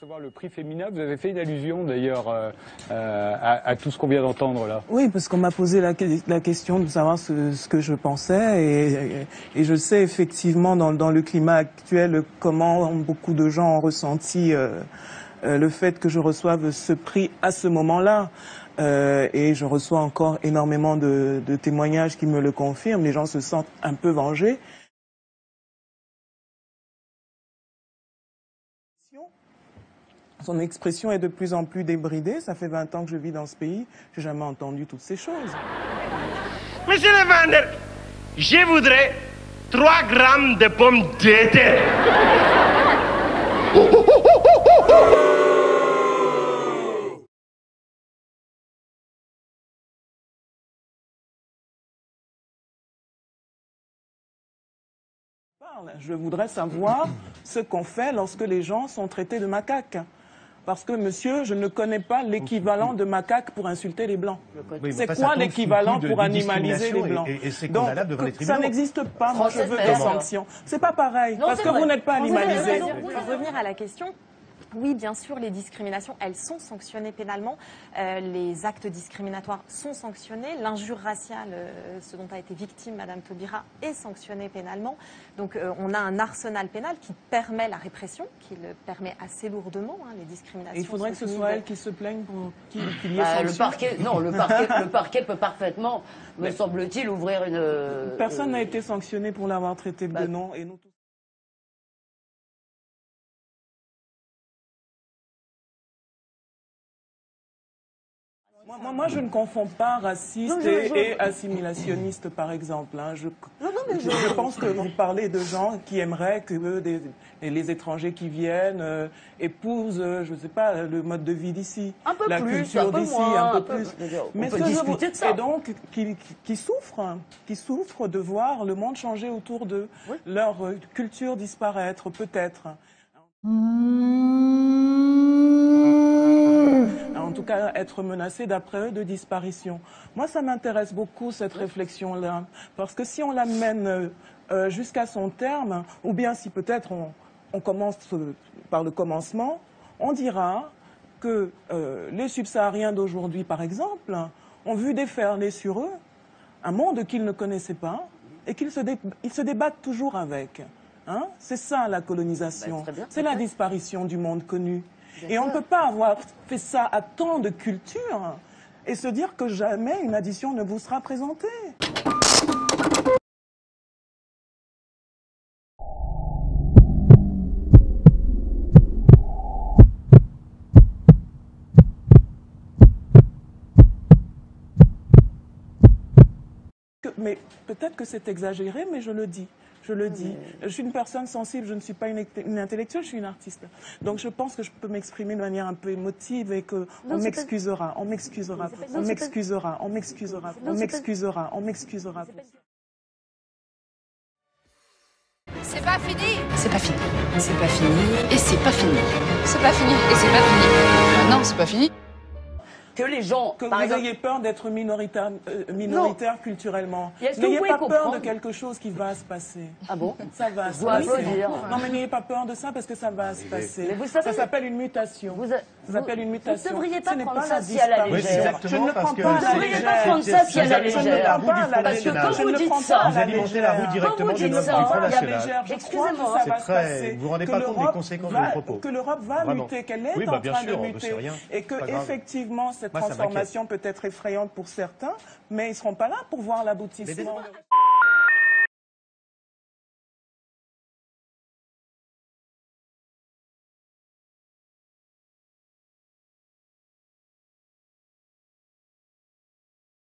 recevoir le prix Femina. Vous avez fait une allusion d'ailleurs à tout ce qu'on vient d'entendre là. Oui, parce qu'on m'a posé la question de savoir ce que je pensais et je sais effectivement dans le climat actuel comment beaucoup de gens ont ressenti le fait que je reçoive ce prix à ce moment-là. Et je reçois encore énormément de témoignages qui me le confirment. Les gens se sentent un peu vengés. Son expression est de plus en plus débridée. Ça fait 20 ans que je vis dans ce pays. Je n'ai jamais entendu toutes ces choses. Monsieur le vendeur, je voudrais 3 grammes de pommes de terre. Je voudrais savoir ce qu'on fait lorsque les gens sont traités de macaques. Parce que, monsieur, je ne connais pas l'équivalent de macaque pour insulter les Blancs. Oui, c'est quoi l'équivalent pour animaliser les Blancs? Et c'est condamnable devant les tribunaux. Ça n'existe pas. Moi, je veux des sanctions. C'est pas pareil, non, parce que vous n'êtes pas animalisé. Pour revenir à la question, oui, bien sûr, les discriminations, elles sont sanctionnées pénalement. Les actes discriminatoires sont sanctionnés. L'injure raciale, ce dont a été victime Madame Taubira, est sanctionnée pénalement. Donc, on a un arsenal pénal qui permet la répression, qui le permet assez lourdement, hein, les discriminations. Et il faudrait que ce soit elle qui se plaigne pour qu'il y ait sanction. Le parquet, non, le parquet peut parfaitement, me semble-t-il, ouvrir une... Personne n'a été sanctionné pour l'avoir traité de nom. Et nous tous... Moi, je ne confonds pas raciste et assimilationniste, par exemple. Hein. Je pense que vous parlez de gens qui aimeraient que les étrangers qui viennent épousent, je ne sais pas, le mode de vie d'ici, la culture d'ici, un peu plus. Mais on peut discuter de ça. Et donc, qui souffrent de voir le monde changer autour d'eux, leur culture disparaître, peut-être. En tout cas, être menacé, d'après eux, de disparition. Moi, ça m'intéresse beaucoup, cette réflexion-là. Parce que si on l'amène jusqu'à son terme, ou bien si peut-être on commence par le commencement, on dira que les subsahariens d'aujourd'hui, par exemple, ont vu déferler sur eux un monde qu'ils ne connaissaient pas et qu'ils se débattent toujours avec. Hein? C'est ça, la colonisation. C'est la disparition du monde connu. Et on ne peut pas avoir fait ça à tant de cultures et se dire que jamais une addition ne vous sera présentée. Mais peut-être que c'est exagéré, mais je le dis. Je le dis. Je suis une personne sensible, je ne suis pas une intellectuelle, je suis une artiste. Donc je pense que je peux m'exprimer de manière un peu émotive et qu'on m'excusera, on m'excusera, on m'excusera, on m'excusera, on m'excusera, on m'excusera. C'est pas fini. C'est pas fini. C'est pas fini. Et c'est pas fini. C'est pas fini. Et c'est pas fini. Non, c'est pas fini. Que les gens, que vous ayez peur d'être minoritaire culturellement. N'ayez pas peur de quelque chose qui va se passer. Ah bon? Ça va se passer. Non, mais n'ayez pas peur de ça parce que ça va se passer. Mais vous savez, ça s'appelle une mutation. Ça s'appelle une mutation. Vous ne devriez pas prendre ça si à la légère. Je ne prends pas à la légère. Vous ne devriez pas prendre ça si à la légère. Je ne prends pas à la légère. Parce que quand vous dites ça, vous alimentez la roue directement du Front National. Excusez-moi. Vous vous rendez pas compte des conséquences de vos propos. Que l'Europe va lutter, qu'elle est en train de lutter. Et que, effectivement, cette transformation peut être effrayante pour certains, mais ils ne seront pas là pour voir l'aboutissement.